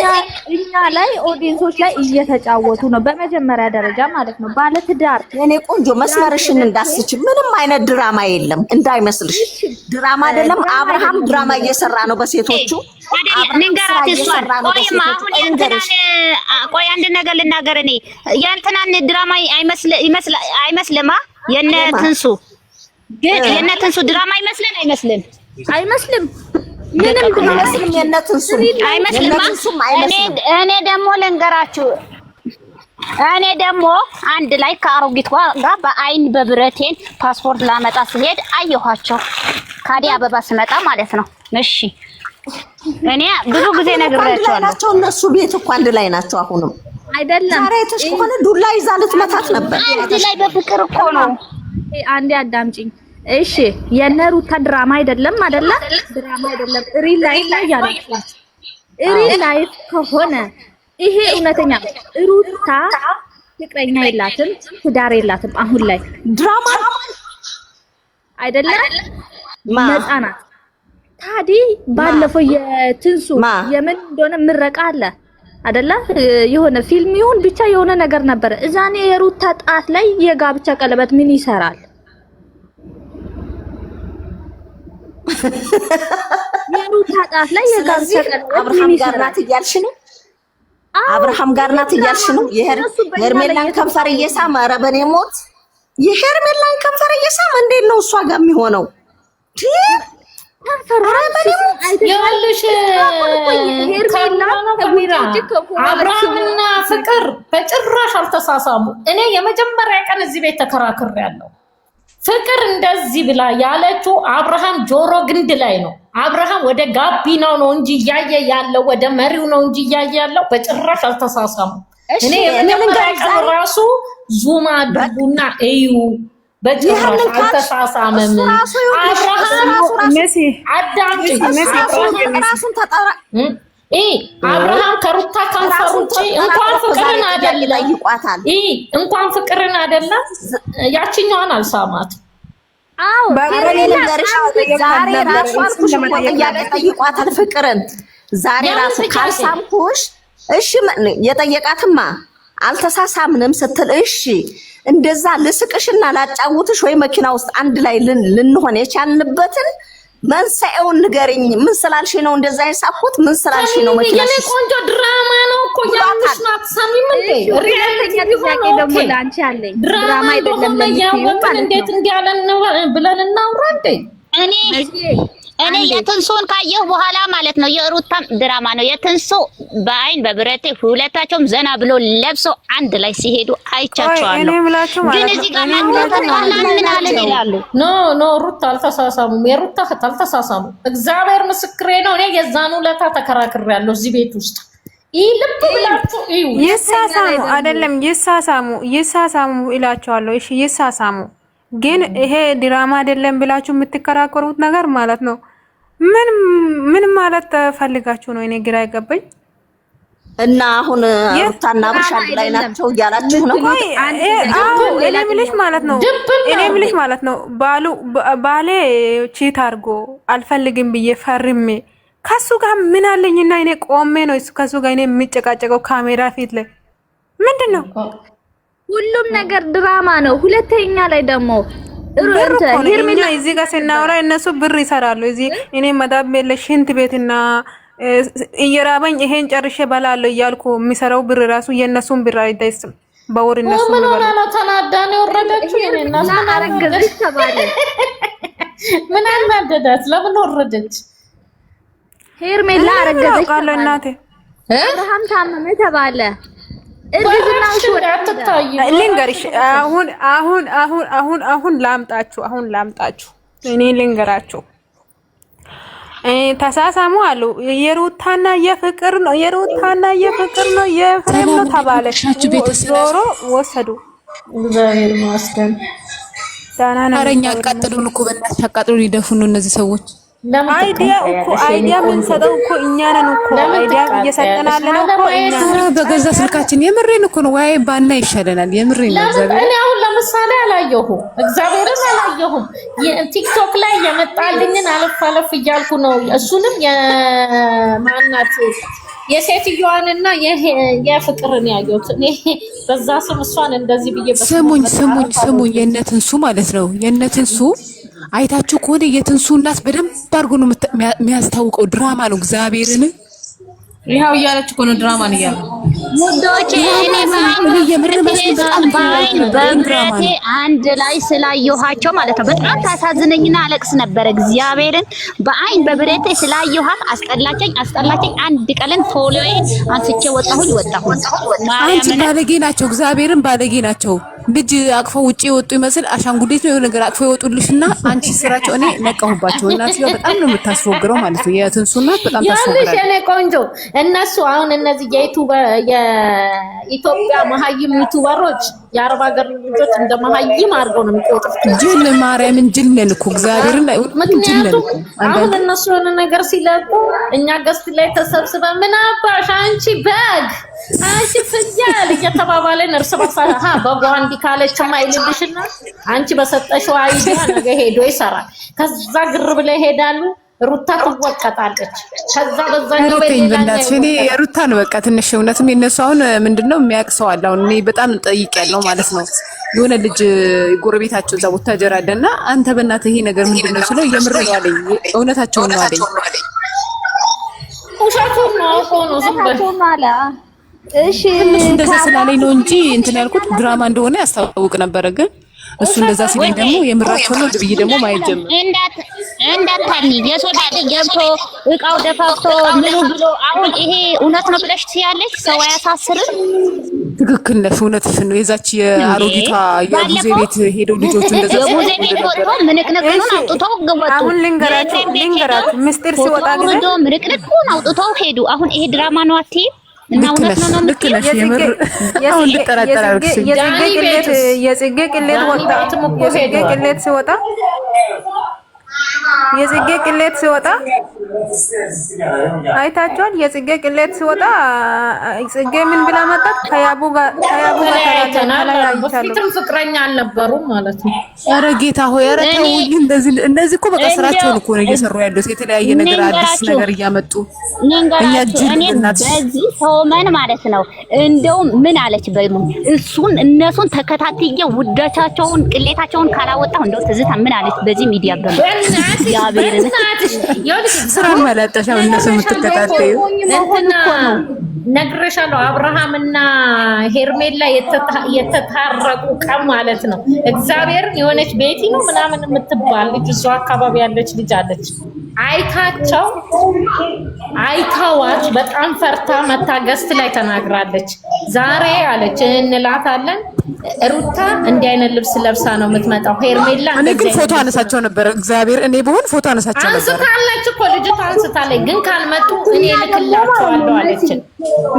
ላይ ኦዲየንሶች ላይ እየተጫወቱ ነው። በመጀመሪያ ደረጃ ማለት ነው። ባለትዳር የኔ ቆንጆ መስመርሽን እንዳስች ምንም አይነት ድራማ የለም እንዳይመስልሽ። ድራማ አይደለም። አብርሃም ድራማ እየሰራ ነው በሴቶቹ። ንገራት እሷን። ቆይማ አሁን ቆይ አንድ ነገር ልናገር። እኔ የእንትናን ድራማ አይመስልማ የነ ትንሱ ግን የነ ትንሱ ድራማ አይመስልም ምንም አይመስልም። የነትንሱ አይመስልም። እኔ ደግሞ ልንገራችሁ። እኔ ደግሞ አንድ ላይ ከአሮጊት ጋር በአይን በብረቴን ፓስፖርት ላመጣ ሲሄድ አየኋቸው። ከአዲስ አበባ ስመጣ ማለት ነው። እሺ እኔ ብዙ ጊዜ ነግሬያቸዋለሁ። እነሱ ቤት እኮ አንድ ላይ ናቸው። አሁንም አይደለም ዛሬ ተሽኮነ ዱላ ይዛ ልትመታት ነበር። አንድ ላይ በፍቅር እኮ ነው። አንዴ አዳምጪኝ እሺ። የነ ሩታ ድራማ አይደለም ድራማ አይደለም። ሪል ላይፍ ላይ ያለችው ሪል ላይፍ ከሆነ ይሄ እውነተኛ ሩታ ፍቅረኛ የላትም፣ ትዳር የላትም። አሁን ላይ ድራማ አይደለም ነፃ ናት። ታዲ ባለፈው የትንሱ የምን እንደሆነ ምረቃ አለ አይደለ? የሆነ ፊልም ይሁን ብቻ የሆነ ነገር ነበር። እዛኔ የሩታ ጣት ላይ የጋብቻ ቀለበት ምን ይሰራል? የሩታ ጣት ላይ የጋብቻ ቀለበት አብርሃም ጋር ናት እያልሽ ነው? አብርሃም ጋር ናት እያልሽ ነው? የሄርሜላን ከንፈር እየሳመ ኧረ በኔ ሞት የሄርሜላን ከንፈር እየሳመ እንዴት ነው እሷ ጋር የሚሆነው? አብርሃምና ፍቅር በጭራሽ አልተሳሳሙ። እኔ የመጀመሪያ ቀን እዚህ ቤት ተከራክሬያለሁ። ፍቅር እንደዚህ ብላ ያለችው አብርሃም ጆሮ ግንድ ላይ ነው። አብርሃም ወደ ጋቢናው ነው እንጂ እያየ ያለው ወደ መሪው ነው እንጂ እያየ ያለው በጭራሽ አልተሳሳሙ። እኔ የመጀመሪያ ቀን ራሱ ዙማ አድርጉና እዩ። በጭራሽ አልተሳሳመም። አብርሃም አብርሃም ከሩታ ከንፈር ውጪ እንኳን ፍቅርን አይደለም እንኳን ፍቅርን አይደለም ያቺኛዋን አልሳማት። አዎ ዛሬ ራሱ አልኩሽ እኮ ጥያቄ ጠይቋታል ፍቅርን። ዛሬ ራሱ ካልሳምኩሽ እሺ የጠየቃትማ አልተሳሳምንም ስትል እሺ እንደዛ ልስቅሽና ላጫውትሽ ወይ መኪና ውስጥ አንድ ላይ ልንሆን የቻልንበትን መንሳኤውን ንገሪኝ። ምን ስላልሽ ነው እንደዛ የሳኩት? ምን ስላልሽ ነው መኪና? የኔ ቆንጆ ድራማ ነው እኮ ያንሽ ናት። ሰሚም እንዴ ሪያሊቲ ቢሆን ኦኬ ድራማ አይደለም ለሚያወጣን እንዴት እንዲያለን ነው ብለን እናውራ እንዴ። እኔ የትንሱን ካየሁ በኋላ ማለት ነው የሩታም ድራማ ነው። የትንሱ በአይን በብረቴ ሁለታቸውም ዘና ብሎ ለብሶ አንድ ላይ ሲሄዱ አይቻቸዋለሁ። ግን እዚህ ጋር ምን አለ ይላሉ። ኖ ሩታ አልተሳሳሙም። የሩታ አልተሳሳሙ። እግዚአብሔር ምስክሬ ነው። እኔ የዛኑ ለታ ተከራክሬያለሁ እዚህ ቤት ውስጥ ልብ ብላችሁ እዩ። ይሳሳሙ አይደለም ይሳሳሙ እላቸዋለሁ። እሺ ይሳሳሙ፣ ግን ይሄ ድራማ አይደለም ብላችሁ የምትከራከሩት ነገር ማለት ነው ምን ማለት ፈልጋችሁ ነው? እኔ ግራ አይገባኝ። እና አሁን ሩታና አብርሽ አንድ ላይ ናቸው እያላችሁ ነው? እኔ ምልሽ ማለት ነው ባሌ ቺት አድርጎ አልፈልግም ብዬ ፈርሜ ከሱ ጋር ምን አለኝና እኔ ቆሜ ነው ከሱ ጋር እኔ የምጨቃጨቀው ካሜራ ፊት ላይ ምንድን ነው? ሁሉም ነገር ድራማ ነው። ሁለተኛ ላይ ደግሞ ሄርሜላ እዚህ ጋር ስናወራ እነሱ ብር ይሰራሉ። እዚህ እኔ መዳብ የለ ሽንት ቤትና እየራበኝ ይሄን ጨርሼ በላለሁ እያልኩ የሚሰራው ብር ራሱ የእነሱን ብር አይደርስም። በወር እነሱ ምን ሆነ ነው ተናዳን የወረደችው? የኔና ምን አረገች ተባለ? ምን አናደዳት? ለምን ወረደች? ሄርሜላ አረገዘች ተባለ። እናቴ አብርሃም ታመመ ተባለ። ልንገርሽ አሁን ላምጣችሁ እኔ ልንገራችሁ። ተሳሳሙ አሉ። የሩታና የፍቅር ነው የፍሬም ነው ተባለ። ዞሮ ወሰዱ። እግዚአብሔር ይመስገን። አረኛ አቃጥሉን እኮ በእናትሽ አቃጥሉን ይደፉን እነዚህ ሰዎች። አይዲያ የምንሰጠው እኮ እኛ ነን እኮ አይዲያ እየሰጠናል ነው እኮ እኛ በገዛ ስልካችን። የምሬን እኮ ነው። ወይ ባና ይሻለናል። የምሬን ነው። እኔ አሁን ለምሳሌ አላየሁም፣ እግዚአብሔርን አላየሁም። ቲክቶክ ላይ የመጣልኝን አለፍ እያልኩ ነው። እሱንም የማናት የሴትዮዋንና የፍቅርን ያየሁት እኔ በዛ ስም እሷን እንደዚህ ብዬ ስሙኝ የእነትንሱ ማለት ነው የእነትንሱ አይታችሁ ከሆነ የትንሱ እናት በደንብ አድርጎ ነው የሚያስታውቀው። ድራማ ነው። እግዚአብሔርን ይሄው እያለች እኮ ነው ድራማ ነው እያለ ሙዶቼ እኔ በብረቴ አንድ ላይ ስላየኋቸው ማለት ነው በጣም ታሳዝነኝና አለቅስ ነበር። እግዚአብሔርን በአይን በብረቴ ስላየኋት አስጠላቸኝ። አንድ ቀለን ፎሎዬ አንስቼ ወጣሁኝ። አንቺ ባለጌ ናቸው። እግዚአብሔርን ባለጌ ናቸው። ልጅ አቅፈው ውጪ የወጡ ይመስል አሻንጉሊት ነው የሆነ ነገር አቅፈው ይወጡልሽና አንቺ ስራቸው እኔ ነቀሁባቸው። እናትየው በጣም ነው የምታስወግረው ማለት ነው። የትንሱ እናት በጣም ታስወግራለች። ያለሽ እኔ ቆንጆ እነሱ አሁን እነዚህ የኢትዮጵያ መሀይም ዩቲዩበሮች የአረብ ሀገር ልጆች እንደ መሀይም አድርገው ነው የሚቆጥሩት። ጅል ማርያምን ጅል ነን እኮ እግዚአብሔርን ላይ ምክንያቱም አሁን እነሱ የሆነ ነገር ሲለቁ እኛ ገስት ላይ ተሰብስበን ምን አባሽ አንቺ በግ አንቺ ፍየል እየተባባለን እርስ በርሳችን በጓ እንዲህ ካለችማ ይልልሽና አንቺ በሰጠሽው አይዲያ ነገ ሄዶ ይሰራል። ከዛ ግር ብለው ይሄዳሉ። ሩታ ትወቀጣለች። ከዛ በዛኛው በእናትሽ እኔ ሩታ ነው በቃ ትንሽ እውነትም የነሱ አሁን ምንድነው የሚያቅሰው አለ። አሁን እኔ በጣም ጠይቄያለሁ ማለት ነው። የሆነ ልጅ ጎረቤታቸው እዛ ቦታ ጀራደና አንተ በእናትህ ይሄ ነገር ምንድነው ስለው የምር ነው አለኝ። እውነታቸውን ነው አለኝ። ውሸቱን ነው እኮ ነው ዝም ብለ እሺ እንደዛ ስላለኝ ነው እንጂ እንትን ያልኩት ድራማ እንደሆነ ያስታውቅ ነበረ። ግን እሱ እንደዛ ሲለኝ ደግሞ የምራቸው ነው ልብይ ደግሞ ማየት ጀመረ። እንዳታኒ የሶዳ ገብቶ እቃው ደፋፍቶ ምኑ ብሎ አሁን ይሄ እውነት ነው ብለሽ ትያለሽ። ሰው አያሳስርም። ትክክል ነሽ፣ እውነትሽ ነው። የዛች የአሮጊቷ የቡዜ ቤት ሄደው ልጆቹ እንደዛ የቡዜ ቤት ወጥቶ ምንቅንቁን አውጥተው ገወጡ። አሁን ልንገራችሁ ምስጢር ሲወጣ ጊዜ ምንቅንቁን አውጥተው ሄዱ። አሁን ይሄ ድራማ ነው አትይም? እና እውነት ነው ልክ ነሽ። የምር አሁን ልጠራጠር አልኩሽ። የጽጌ ቅሌት ወጣ። የጽጌ ቅሌት ሲወጣ የጽጌ ቅሌት ሲወጣ አይታችኋል? የጽጌ ቅሌት ሲወጣ ጽጌ ምን ብላ መጣት? ከያቡ ጋር በፊትም ፍቅረኛ አልነበሩም ማለት ነው። ኧረ ጌታ ሆይ ኧረ ተውኝ። እንደዚህ እኮ በቃ ስራቸውን እኮ ነው እየሰሩ ያሉት የተለያየ ነገር አዲስ ነገር እያመጡ እኛ በዚህ ሰውመን ማለት ነው። እንደውም ምን አለች እነሱን ተከታትዬ ውዳቻቸውን ቅሌታቸውን ካላወጣው እንደው ትዝታ ምን አለች በዚህ ሚዲያ ስራን መላጠሻው እነሱ የምትከታተዩ እንትና ነግሬሻለሁ። አብርሃምና ሄርሜላ የተታረቁ ቀን ማለት ነው። እግዚአብሔርን የሆነች ቤቲ ነው ምናምን የምትባል ልጅ እሷ አካባቢ ያለች ልጅ አለች። አይታዋት በጣም ፈርታ መታገስት ላይ ተናግራለች። ዛሬ አለች እንላታለን ሩታ እንዲህ አይነት ልብስ ለብሳ ነው የምትመጣው። ሄርሜላ እኔ ግን ፎቶ አነሳቸው ነበር። እግዚአብሔር እኔ በሆን ፎቶ አነሳቸው ነበር። አንስታለች እኮ ልጅቷ አንስታለች። ግን ካልመጡ እኔ ልክላቸዋለሁ አለችን።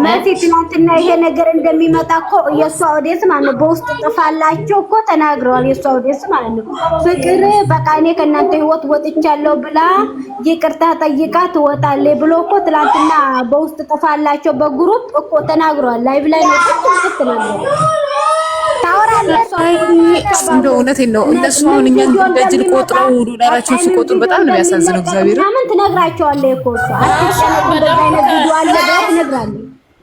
መሲ ትናንትና ይሄ ነገር እንደሚመጣ እኮ የሷ ኦዲየንስ ማለት ነው በውስጥ ጥፋላቸው እኮ ተናግረዋል። የሷ ኦዲየንስ ማለት ነው ፍቅር በቃ እኔ ከእናንተ ህይወት ወጥቻለሁ ብላ ይቅርታ ጠይቃ ትወጣለች ብሎ እኮ ትናንትና በውስጥ ጥፋላቸው በግሩፕ እኮ ተናግረዋል። ላይቭ ላይ ነው ተናግረዋል። እንደው እውነቴን ነው። እነሱ አሁን እኛን ደጅል ቆጥረው ዶላራቸውን ሲቆጥሩ በጣም ነው የሚያሳዝነው። እግዚአብሔር ምን ትነግራቸዋለህ እኮ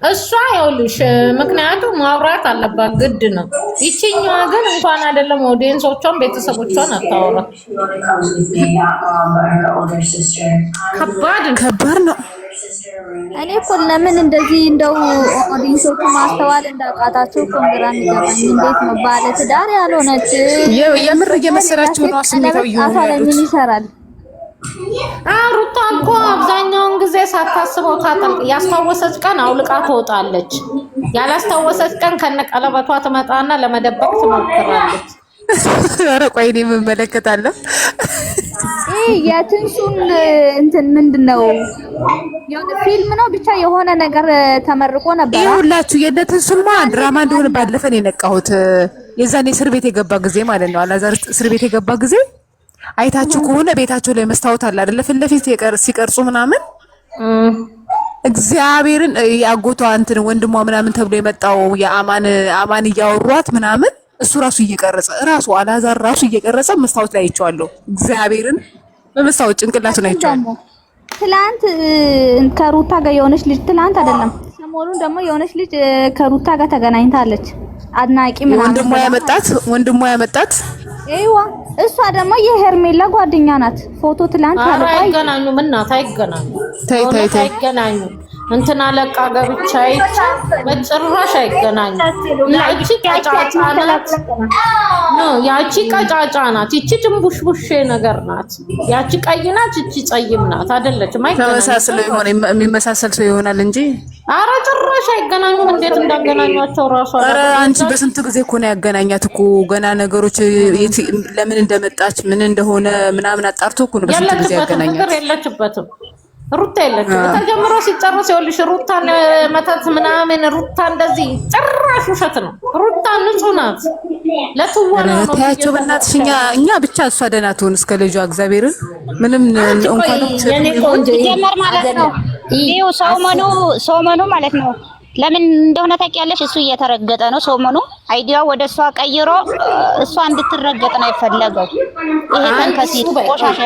እሷ ይኸውልሽ፣ ምክንያቱም ማውራት አለባት ግድ ነው። ይቺኛዋ ግን እንኳን አይደለም ኦዲየንሶቿን ቤተሰቦቿን አታወራ። ከባድ ነው። እኔ እኮ ለምን እንደዚህ እንደው ኦዲየንሶቹ ማስተዋል እንዳቃታቸው ኮንግራም ይገባኝ። እንዴት ነው ባለ ትዳር ያልሆነች የምር እየመሰላችሁ ነው ስሜታው ምን ይሰራል? ሩታ እኮ አብዛኛውን ጊዜ ሳታስበው ታጠልቅ። ያስታወሰች ቀን አውልቃ ትወጣለች። ያላስታወሰች ቀን ከነቀለበቷ ትመጣና ለመደበቅ ትሞክራለች። ኧረ ቆይ እኔ እመለከታለሁ። የትንሱን እንትን ምንድነው የሆነ ፊልም ነው ብቻ የሆነ ነገር ተመርቆ ነበር። ይኸውላችሁ የእነትንሱማ ድራማ እንደሆነ ባለፈን የነቃሁት የዛኔ እስር ቤት የገባ ጊዜ ማለት ነው። አላዛር እስር ቤት የገባ ጊዜ አይታችሁ ከሆነ ቤታቸው ላይ መስታወት አለ አይደለ? ፊት ለፊት ሲቀርጹ ምናምን እግዚአብሔርን ያጎቷ እንትን ወንድሟ ምናምን ተብሎ የመጣው የአማን እያወሯት ምናምን እሱ ራሱ እየቀረጸ አላዛር ራሱ እየቀረጸ መስታወት ላይ አይቼዋለሁ። እግዚአብሔርን በመስታወት ጭንቅላቱ ነው አይቼዋለሁ። ትላንት ከሩታ ጋር የሆነች ልጅ ትላንት አይደለም ሰሞኑን ደግሞ የሆነች ልጅ ከሩታ ጋር ተገናኝታለች። አድናቂ ምናምን ወንድሟ ያመጣት አይዋ እሷ ደግሞ የሄርሜላ ጓደኛ ናት። ፎቶ ትላንት አለቀ። አይገናኙም እናት አይገናኙም። አይገናኙ እንትና ለቃ ገብቻ በጭራሽ አይገናኙ። ያቺ ቀጫጫ ናት ነው ያቺ ቀጫጫ ናት። ይቺ ድንቡሽቡሽ ነገር ናት። ያቺ ቀይ ናት፣ ይቺ ጸይም ናት። አይደለችም። ተመሳስለው ይሆን የሚመሳሰል ሰው ይሆናል እንጂ ኧረ ጭራሽ አይገናኙም። እንዴት እንዳገናኟቸው ራሱ ኧረ አንቺ በስንት ጊዜ እኮ ነው ያገናኛት እኮ ገና ነገሮች ለምን እንደመጣች ምን እንደሆነ ምናምን አጣርቶ እኮ ነው በስንት ጊዜ ያገናኛት። የለችበትም ሩታ የለችም። ተጀምሮ ሲጨርስ ይኸውልሽ ሩታን መተት ምናምን ሩታ እንደዚህ ጭራሽ ውሸት ነው። ሩታ ንጹህ ናት። ለትወና ነው ታያቸው። በእናትሽ እኛ ብቻ እሷ ደህና ትሆን እስከ ልጇ እግዚአብሔርን ምንም እንኳን ጀመር ማለት ነው። ይኸው ሰውመኑ ማለት ነው። ለምን እንደሆነ ታውቂያለሽ? እሱ እየተረገጠ ነው ሰውመኑ። አይዲያ ወደ እሷ ቀይሮ እሷ እንድትረገጥ ነው የፈለገው። ይሄ ተንከሲት ቆሻሻ